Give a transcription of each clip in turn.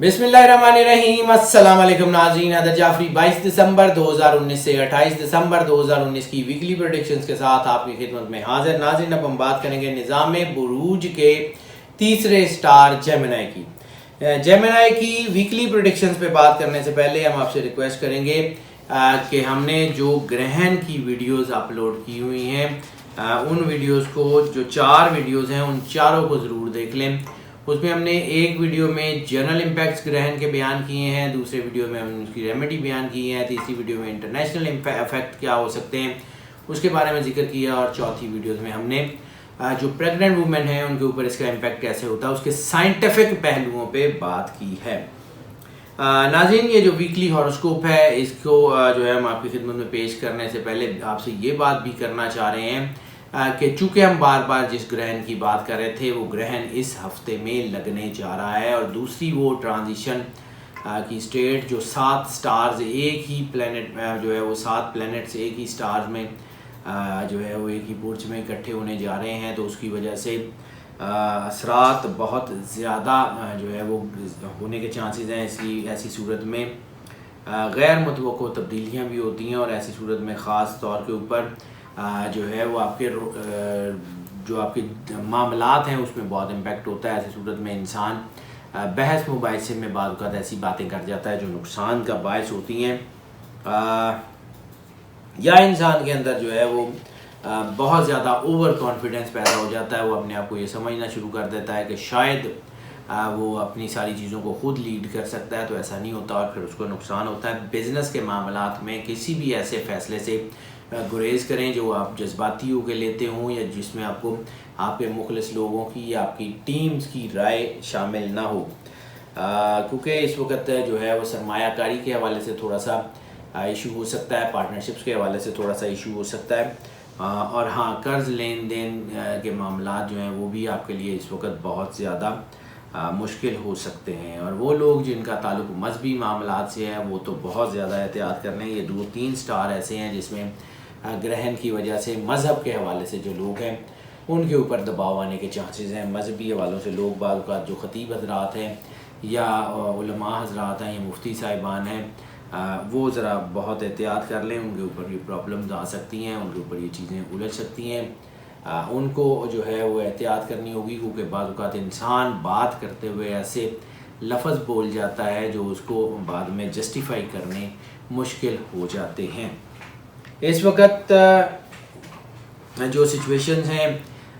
बिस्मिल्लाहिर्रहमानिर्रहीम। अस्सलाम वालेकुम नाज़रीन। अदर जाफरी 22 दिसंबर 2019 से 28 दिसंबर 2019 की वीकली प्रेडिक्शंस के साथ आपकी खिदमत में हाजिर। नाज़रीन, अब हम बात करेंगे निज़ाम बुरूज के तीसरे स्टार जेमिनी की। जेमिनी की वीकली प्रेडिक्शंस पे बात करने से पहले हम आपसे रिक्वेस्ट करेंगे कि हमने जो ग्रहण की वीडियोस अपलोड की हुई हैं उन वीडियोस को, जो 4 वीडियोस हैं उन चारों को ज़रूर देख लें। उसमें हमने एक वीडियो में जनरल इम्पैक्ट्स ग्रहण के बयान किए हैं, दूसरे वीडियो में हमने उसकी रेमेडी बयान की है, तीसरी वीडियो में इंटरनेशनल इफेक्ट क्या हो सकते हैं उसके बारे में जिक्र किया, और चौथी वीडियोस में हमने जो प्रेग्नेंट वुमेन है उनके ऊपर इसका इम्पैक्ट कैसे होता है उसके साइंटिफिक पहलुओं पे बात की है। नाज़रीन, ये जो वीकली हॉरोस्कोप है इसको जो है हम आपकी खिदमत में पेश करने से पहले आपसे ये बात भी करना चाह रहे हैं कि चूँकि हम बार बार जिस ग्रहण की बात कर रहे थे वो ग्रहण इस हफ्ते में लगने जा रहा है, और दूसरी वो ट्रांजिशन की स्टेट जो 7 स्टार्स एक ही प्लेनेट जो है वो 7 प्लेनेट्स एक ही स्टार्स में जो है वो एक ही बुर्ज में इकट्ठे होने जा रहे हैं, तो उसकी वजह से असरात बहुत ज़्यादा जो है वो होने के चांसेस हैं। ऐसी सूरत में गैर मुतवक्को तब्दीलियाँ भी होती हैं, और ऐसी सूरत में ख़ास तौर के ऊपर जो है वो आपके जो आपके मामलात हैं उसमें बहुत इम्पैक्ट होता है। ऐसी सूरत में इंसान बहस मुबाहिसे में बाद वक़्त ऐसी बातें कर जाता है जो नुकसान का बायस होती हैं, या इंसान के अंदर जो है वो बहुत ज़्यादा ओवर कॉन्फिडेंस पैदा हो जाता है। वो अपने आप को ये समझना शुरू कर देता है कि शायद वो अपनी सारी चीज़ों को खुद लीड कर सकता है, तो ऐसा नहीं होता और फिर उसको नुकसान होता है। बिज़नेस के मामलात में किसी भी ऐसे फ़ैसले से गुरेज करें जो आप जज्बाती होकर लेते हों, या जिसमें आपको आपके मुखलिस लोगों की या आपकी टीम्स की राय शामिल ना हो, क्योंकि इस वक्त जो है वो सरमायाकारी के हवाले से थोड़ा सा इशू हो सकता है, पार्टनरशिप्स के हवाले से थोड़ा सा इशू हो सकता है, और हाँ, कर्ज़ लेन देन के मामलात जो हैं वो भी आपके लिए इस वक्त बहुत ज़्यादा मुश्किल हो सकते हैं। और वो लोग जिनका ताल्लुक मजहबी मामलात से है वो तो बहुत ज़्यादा एहतियात कर रहे हैं। ये 2-3 स्टार ऐसे हैं जिसमें ग्रहण की वजह से मज़हब के हवाले से जो लोग हैं उनके ऊपर दबाव आने के चांसेस हैं। मजहबी हवालों से लोग बाद का जो ख़तीब हज़रात हैं या उलमा हज़रात हैं या मुफ्ती साहिबान हैं, वो ज़रा बहुत एहतियात कर लें। उनके ऊपर ये प्रॉब्लम्स आ सकती हैं, उनके ऊपर ये चीज़ें उलझ सकती हैं। उनको जो है वो एहतियात करनी होगी, क्योंकि बाद वक़्त इंसान बात करते हुए ऐसे लफ्ज़ बोल जाता है जो उसको बाद में जस्टिफाई करने मुश्किल हो जाते हैं। इस वक्त जो सिचुएशंस हैं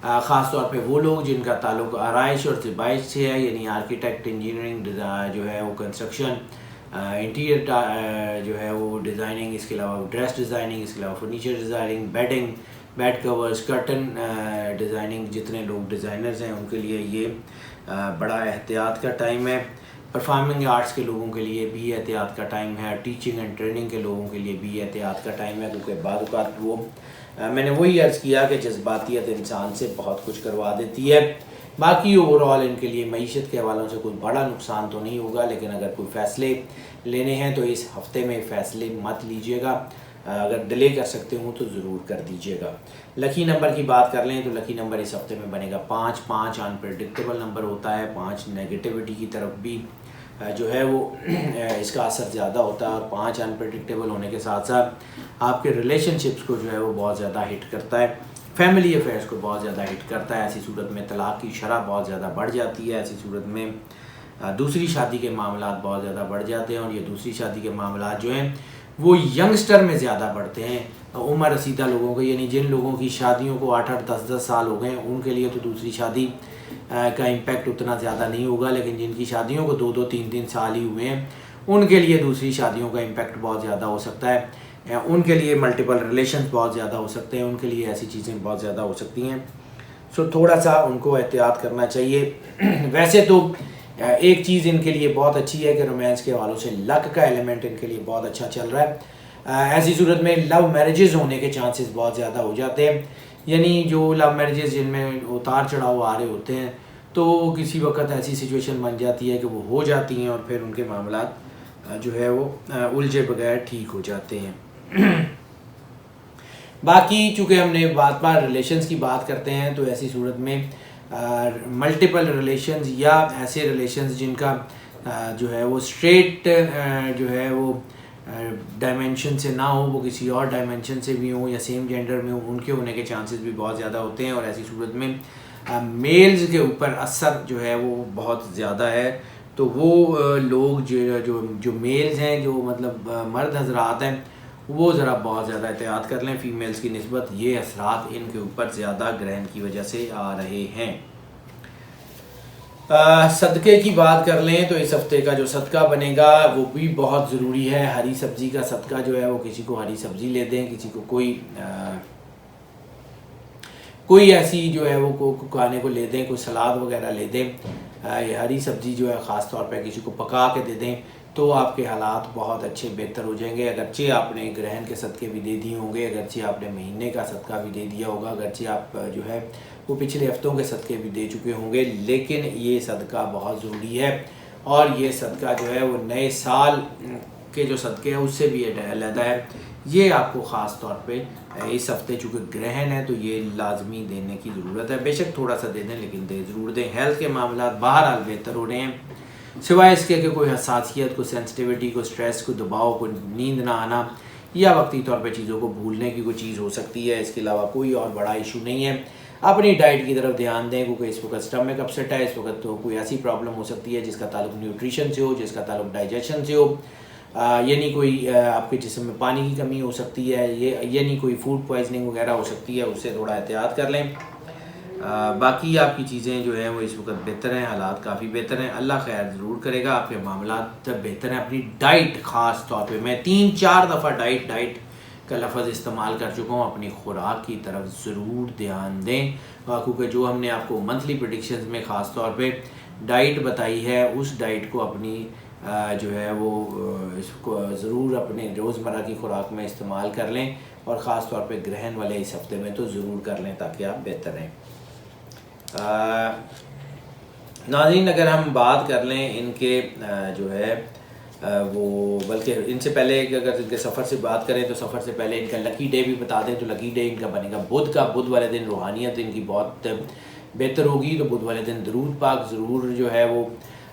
ख़ास तौर पे वो लोग जिनका ताल्लुक आराइश और ज़बाइश से है, यानी आर्किटेक्ट, इंजीनियरिंग जो है वो कंस्ट्रक्शन, इंटीरियर जो है वो डिज़ाइनिंग, इसके अलावा ड्रेस डिज़ाइनिंग, इसके अलावा furniture designing, bedding, bed covers, curtain designing, जितने लोग डिज़ाइनर्स हैं उनके लिए ये बड़ा एहतियात का टाइम है। परफॉर्मिंग आर्ट्स के लोगों के लिए भी एहतियात का टाइम है, टीचिंग एंड ट्रेनिंग के लोगों के लिए भी एहतियात का टाइम है, क्योंकि बाद वक़्त वो मैंने वही अर्ज़ किया कि जज्बातियत इंसान से बहुत कुछ करवा देती है। बाकी ओवरऑल इनके लिए मईशत के हवालों से कोई बड़ा नुकसान तो नहीं होगा, लेकिन अगर कोई फ़ैसले लेने हैं तो इस हफ़्ते में फ़ैसले मत लीजिएगा। अगर डिले कर सकते हो तो ज़रूर कर दीजिएगा। लकी नंबर की बात कर लें तो लकी नंबर इस हफ़्ते में बनेगा 5। 5 अनप्रेडिक्टेबल नंबर होता है, 5 नेगेटिविटी की तरफ भी जो है वो इसका असर ज़्यादा होता है, और 5 अनप्रेडिक्टेबल होने के साथ साथ आपके रिलेशनशिप्स को जो है वो बहुत ज़्यादा हिट करता है, फैमिली अफेयर्स को बहुत ज़्यादा हिट करता है। ऐसी सूरत में तलाक़ की शरह बहुत ज़्यादा बढ़ जाती है। ऐसी सूरत में दूसरी शादी के मामलात बहुत ज़्यादा बढ़ जाते हैं, और ये दूसरी शादी के मामलात जो हैं वो यंगस्टर में ज़्यादा बढ़ते हैं, उम्र रसीदा लोगों के, यानी जिन लोगों की शादियों को 8-8, 10-10 साल हो गए उनके लिए तो दूसरी शादी का इम्पेक्ट उतना ज़्यादा नहीं होगा, लेकिन जिनकी शादियों को 2-2, 3-3 साल ही हुए हैं उनके लिए दूसरी शादियों का इम्पेक्ट बहुत ज़्यादा हो सकता है। उनके लिए मल्टीपल रिलेशंस बहुत ज़्यादा हो सकते हैं, उनके लिए ऐसी चीज़ें बहुत ज़्यादा हो सकती हैं। सो थोड़ा सा उनको एहतियात करना चाहिए। वैसे तो एक चीज़ इनके लिए बहुत अच्छी है कि रोमांस के हवालों से लक का एलिमेंट इनके लिए बहुत अच्छा चल रहा है। ऐसी सूरत में लव मैरिजेज़ होने के चांसेस बहुत ज़्यादा हो जाते हैं, यानी जो लव मैरिजेज़ जिनमें उतार चढ़ाव आ रहे होते हैं तो किसी वक्त ऐसी सिचुएशन बन जाती है कि वो हो जाती हैं, और फिर उनके मामलात जो है वो उलझे बगैर ठीक हो जाते हैं। बाकी चूँकि हमने बार रिलेशंस की बात करते हैं, तो ऐसी सूरत में मल्टीपल रिलेशंस या ऐसे रिलेशंस जिनका जो है वो स्ट्रेट जो है वो डायमेंशन से ना हो, वो किसी और डायमेंशन से भी हो या सेम जेंडर में हो, उनके होने के चांसेस भी बहुत ज़्यादा होते हैं। और ऐसी सूरत में मेल्स के ऊपर असर जो है वो बहुत ज़्यादा है। तो वो लोग जो मेल्स हैं, जो मतलब मर्द हजरात हैं, वो ज़रा बहुत ज़्यादा एहतियात कर लें फ़ीमेल्स की निस्बत। ये असरात इनके ऊपर ज़्यादा ग्रहण की वजह से आ रहे हैं। सदक़े की बात कर लें तो इस हफ्ते का जो सदका बनेगा वो भी बहुत ज़रूरी है। हरी सब्ज़ी का सदका जो है वो किसी को हरी सब्ज़ी ले दें, किसी को कोई ऐसी जो है वो खाने को ले दें, कोई सलाद वगैरह ले दें। ये हरी सब्ज़ी जो है ख़ास तौर पे किसी को पका के दे दें तो आपके हालात बहुत अच्छे बेहतर हो जाएंगे। अगरचे आपने ग्रहण के सदक़े भी दे दिए होंगे, अगरचे आपने महीने का सदका भी दे दिया होगा, अगरचे आप जो है वो पिछले हफ्तों के सदक़े भी दे चुके होंगे, लेकिन ये सदका बहुत ज़रूरी है। और ये सदका जो है वो नए साल के जो सदक़े हैं उससे भी अलहदा है। ये आपको ख़ास तौर पे इस हफ्ते चूँकि ग्रहण है तो ये लाजमी देने की ज़रूरत है। बेशक थोड़ा सा दे दें लेकिन दे ज़रूर दें। हेल्थ के मामला बहरहाल बेहतर हो रहे हैं, सिवाय इसके कि कोई हसासियत, को सेंसिटिविटी, को स्ट्रेस, को दबाव, को नींद ना आना या वक्ती तौर पे चीज़ों को भूलने की कोई चीज़ हो सकती है। इसके अलावा कोई और बड़ा इशू नहीं है। अपनी डाइट की तरफ ध्यान दें, क्योंकि इस वक्त स्टमक अपसेट है, इस वक्त तो कोई ऐसी प्रॉब्लम हो सकती है जिसका ताल्लुक न्यूट्रिशन से हो, जिसका ताल्लुक डाइजेशन से हो, यानी कोई आपके जिस्म में पानी की कमी हो सकती है, यानी कोई फूड पॉइजनिंग वगैरह हो सकती है, उससे थोड़ा एहतियात कर लें। बाकी आपकी चीज़ें जो हैं वो इस वक्त बेहतर हैं, हालात काफ़ी बेहतर हैं। अल्लाह खैर ज़रूर करेगा, आपके मामलात बेहतर हैं। अपनी डाइट ख़ास तौर पे मैं 3-4 दफ़ा डाइट का लफ्ज़ इस्तेमाल कर चुका हूँ। अपनी खुराक की तरफ ज़रूर ध्यान दें, क्योंकि जो हमने आपको मंथली प्रेडिक्शंस में ख़ास तौर पे डाइट बताई है, उस डाइट को अपनी जो है वो इसको ज़रूर अपने रोज़मर्रा की खुराक में इस्तेमाल कर लें। और ख़ास तौर पे ग्रहण वाले इस हफ्ते में तो ज़रूर कर लें ताकि आप बेहतर रहें। नाज़रीन, अगर हम बात कर लें इनके जो है वो, बल्कि इनसे पहले अगर इनके सफ़र से बात करें तो सफ़र से पहले इनका लकी डे भी बता दें। तो लकी डे इनका बनेगा बुध का। बुध वाले दिन रूहानियत इनकी बहुत बेहतर होगी, तो बुध वाले दिन दरूद पाक ज़रूर जो है वो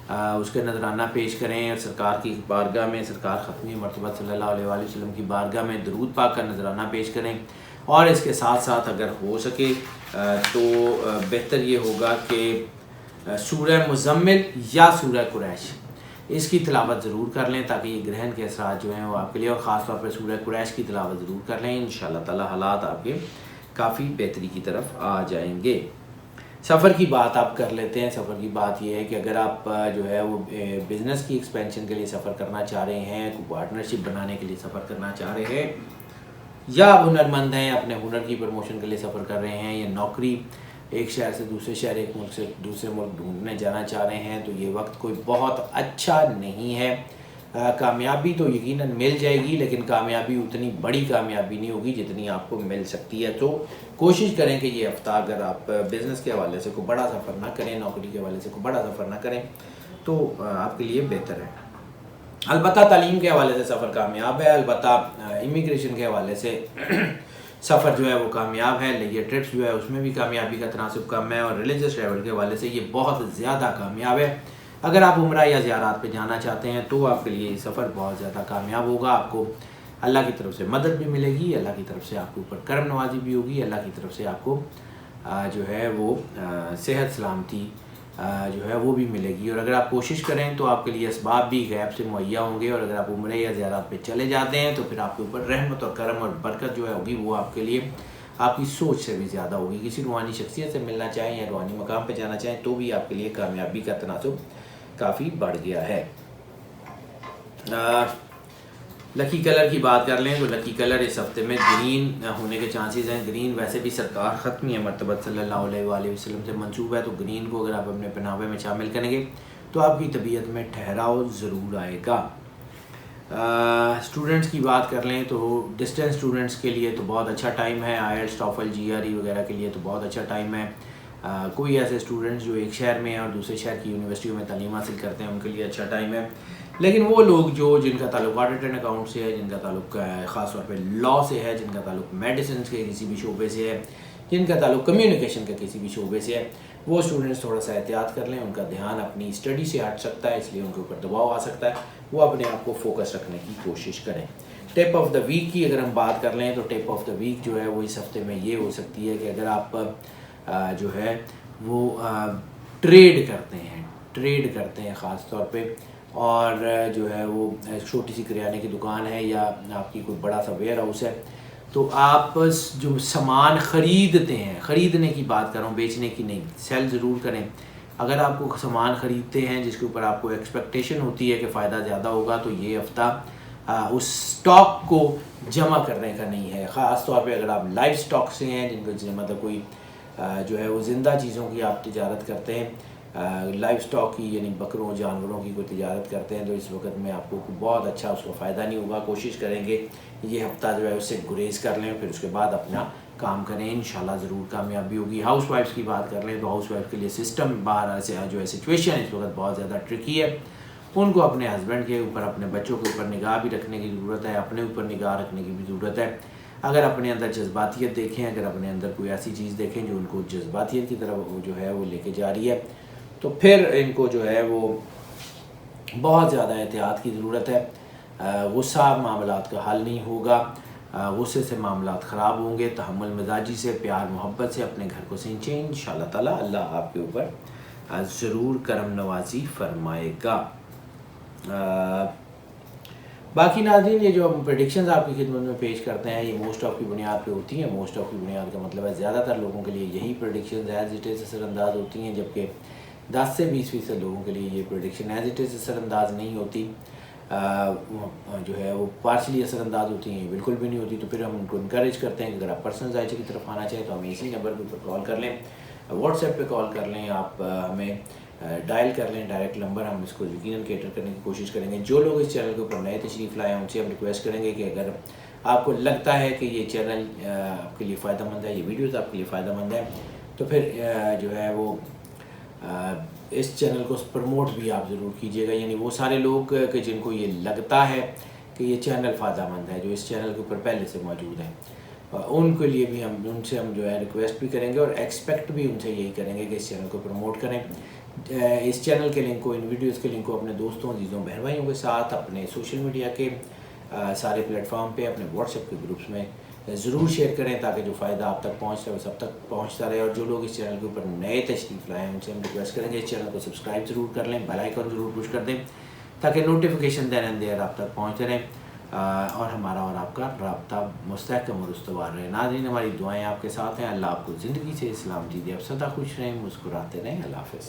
उसके नजराना पेश करें। और सरकार की बारगाह में, सरकार ख़त्मी मरतबा सल्लल्लाहु अलैहि वसल्लम की बारगाह में दरूद पाक का नजराना पेश करें। और इसके साथ साथ अगर हो सके तो बेहतर ये होगा कि सूरह मुज़म्मिल या सूरह कुरैश इसकी तिलावत ज़रूर कर लें, ताकि ये ग्रहण के असरात जो हैं वो आपके लिए, और ख़ास तौर पर सूरह कुरैश की तिलावत ज़रूर कर लें। इंशाअल्लाह ताला हालात आपके काफ़ी बेहतरी की तरफ आ जाएंगे। सफ़र की बात आप कर लेते हैं। सफ़र की बात यह है कि अगर आप जो है वो बिज़नेस की एक्सपेंशन के लिए सफ़र करना चाह रहे हैं, कोई पार्टनरशिप बनाने के लिए सफ़र करना चाह रहे हैं, या आप हुनरमंद हैं, अपने हुनर की प्रमोशन के लिए सफ़र कर रहे हैं, या नौकरी एक शहर से दूसरे शहर, एक मुल्क से दूसरे मुल्क ढूंढने जाना चाह रहे हैं, तो ये वक्त कोई बहुत अच्छा नहीं है। कामयाबी तो यकीनन मिल जाएगी, लेकिन कामयाबी उतनी बड़ी कामयाबी नहीं होगी जितनी आपको मिल सकती है। तो कोशिश करें कि ये हफ्ता अगर आप बिज़नेस के हवाले से कोई बड़ा सफ़र ना करें, नौकरी के हवाले से कोई बड़ा सफ़र ना करें, तो आपके लिए बेहतर है। अलबत्ता तालीम के हवाले से सफ़र कामयाब है, अलबत्ता इमिग्रेशन के हवाले से सफ़र जो है वो कामयाब है, लेकिन ट्रिप्स जो है उसमें भी कामयाबी का तनासब कम है। और रिलीजियस ट्रैवल के हवाले से ये बहुत ज़्यादा कामयाब है। अगर आप उम्रा या ज़ियारात पे जाना चाहते हैं तो आपके लिए सफ़र बहुत ज़्यादा कामयाब होगा। आपको अल्लाह की तरफ से मदद भी मिलेगी, अल्लाह की तरफ से आपके ऊपर करम नवाजी भी होगी, अल्लाह की तरफ से आपको जो है वो सेहत सलामती जो है वो भी मिलेगी। और अगर आप कोशिश करें तो आपके लिए असबाब भी गैब से मुहैया होंगे। और अगर आप उम्रे या ज़ियारत पे चले जाते हैं तो फिर आपके ऊपर रहमत और करम और बरकत जो है होगी वो आपके लिए आपकी सोच से भी ज़्यादा होगी। किसी रूहानी शख्सियत से मिलना चाहें या रूहानी मकाम पर जाना चाहें तो भी आपके लिए कामयाबी का तनासब काफ़ी बढ़ गया है। लकी कलर की बात कर लें तो लकी कलर इस हफ्ते में ग्रीन होने के चांसेस हैं। ग्रीन वैसे भी सरकार ख़त्मी मरतबा सल्लल्लाहु अलैहि वसल्लम से मंसूब है, तो ग्रीन को अगर आप अपने पहनावे में शामिल करेंगे तो आपकी तबीयत में ठहराव ज़रूर आएगा। स्टूडेंट्स की बात कर लें तो डिस्टेंस स्टूडेंट्स के लिए तो बहुत अच्छा टाइम है। आईएलटीएस, टॉफल, जीआरई वगैरह के लिए तो बहुत अच्छा टाइम है। कोई ऐसे स्टूडेंट्स जो एक शहर में और दूसरे शहर की यूनिवर्सिटियों में तालीम हासिल करते हैं उनके लिए अच्छा टाइम है। लेकिन वो लोग जिनका ताल्लुक ऑडिट एंड अकाउंट से है, जिनका ताल्लुक ख़ास तौर पे लॉ से है, जिनका ताल्लुक मेडिसिन के किसी भी शोबे से है, जिनका ताल्लुक कम्युनिकेशन के किसी भी शोबे से है, वो स्टूडेंट्स थोड़ा सा एहतियात कर लें, उनका ध्यान अपनी स्टडी से हट सकता है, इसलिए उनके ऊपर दबाव आ सकता है, वो अपने आप को फोकस रखने की कोशिश करें। टिप ऑफ द वीक की अगर हम बात कर लें तो टिप ऑफ द वीक जो है वो इस हफ्ते में ये हो सकती है कि अगर आप जो है वो ट्रेड करते हैं ख़ास तौर पे, और जो है वो छोटी सी किराने की दुकान है या आपकी कोई बड़ा सा वेयर हाउस है, तो आप जो सामान ख़रीदते हैं, ख़रीदने की बात कर रहा हूँ, बेचने की नहीं, सेल ज़रूर करें। अगर आपको सामान ख़रीदते हैं जिसके ऊपर आपको एक्सपेक्टेशन होती है कि फ़ायदा ज़्यादा होगा, तो ये हफ़्ता उस स्टॉक को जमा करने का नहीं है। ख़ास तौर पे अगर आप लाइव स्टॉक से हैं, जिनको मतलब कोई जो है वो ज़िंदा चीज़ों की आप तिजारत करते हैं, लाइव स्टॉक की यानी बकरों जानवरों की कोई तिजारत करते हैं, तो इस वक्त में आपको बहुत अच्छा उसका फ़ायदा नहीं होगा। कोशिश करेंगे ये हफ़्ता जो है उससे गुरेज कर लें, फिर उसके बाद अपना काम करें, इंशाल्लाह ज़रूर कामयाबी होगी। हाउस वाइफ्स की बात कर लें तो हाउस वाइफ के लिए सिस्टम बाहर से जो है सिचुएशन इस वक्त बहुत ज़्यादा ट्रिकी है। उनको अपने हस्बैंड के ऊपर, अपने बच्चों के ऊपर निगाह भी रखने की ज़रूरत है, अपने ऊपर निगाह रखने की भी ज़रूरत है। अगर अपने अंदर जज्बातियत देखें, अगर अपने अंदर कोई ऐसी चीज़ देखें जो उनको जज्बातियत की तरफ जो है वो लेके जा रही है, तो फिर इनको जो है वो बहुत ज़्यादा एहतियात की ज़रूरत है। गुस्सा मामलात का हल नहीं होगा, गुस्से से मामलात ख़राब होंगे। तहम्मुल मिजाजी से, प्यार मोहब्बत से अपने घर को सींचें, इंशाअल्लाह ताला अल्लाह आपके ऊपर ज़रूर करम नवाजी फरमाएगा। बाकी नाज़रीन, ये जो हम प्रेडिक्शंस आपकी खिदमत में पेश करते हैं, ये मोस्ट ऑफ की बुनियाद पे होती हैं। मोस्ट ऑफ की बुनियाद का मतलब है ज़्यादातर लोगों के लिए यही प्रेडिक्शंस एज इट इज़ असरअंदाज होती हैं, जबकि 10 से 20% लोगों के लिए ये प्रेडिक्शन एज इट इज़ असरअंदाज नहीं होती, जो है वो पार्शली असरअंदाज होती हैं, बिल्कुल भी नहीं होती। तो फिर हम उनको इनकरेज करते हैं कि अगर आप पर्सनल जायचे की तरफ आना चाहें तो हमें इसी नंबर के ऊपर कॉल कर लें, व्हाट्सएप पे कॉल कर लें, आप हमें डायल कर लें, डायरेक्ट नंबर, हम इसको यकीनन कैटर करने की कोशिश करेंगे। जो लोग इस चैनल के ऊपर नए तशरीफ़ लाए हैं उनसे हम रिक्वेस्ट करेंगे कि अगर आपको लगता है कि ये चैनल आपके लिए फ़ायदेमंद है, ये वीडियोज़ आपके लिए फ़ायदेमंद है, तो फिर जो है वो इस चैनल को प्रमोट भी आप ज़रूर कीजिएगा। यानी वो सारे लोग कि जिनको ये लगता है कि ये चैनल फ़ायदेमंद है, जो इस चैनल के ऊपर पहले से मौजूद है, उनके लिए भी उनसे हम जो है रिक्वेस्ट भी करेंगे और एक्सपेक्ट भी उनसे यही करेंगे कि इस चैनल को प्रमोट करें। इस चैनल के लिंक को, इन वीडियोज़ के लिंक को अपने दोस्तों, अजीज़ों, बहन भाइयों के साथ, अपने सोशल मीडिया के सारे प्लेटफॉर्म पे, अपने व्हाट्सएप के ग्रुप्स में ज़रूर शेयर करें, ताकि जो फ़ायदा आप तक पहुँच रहा है वो सब तक पहुँचता रहे। और जो लोग इस चैनल के ऊपर नए तशरीफ़ लाए हैं उनसे हम रिक्वेस्ट करेंगे इस चैनल को सब्सक्राइब ज़रूर कर लें, बेल आइकन ज़रूर पुश कर दें, ताकि नोटिफिकेशन देर एंड देयर आप तक पहुँचते रहें और हमारा और आपका रब्ता मुस्तहकम और उस्तवार रहे। नाज़रीन, हमारी दुआएँ आपके साथ हैं। अल्लाह आपको ज़िंदगी से इस्लाम दीजिए, आप सदा खुश रहें, मुस्कुराते रहें। अल्लाह हाफ़िज़।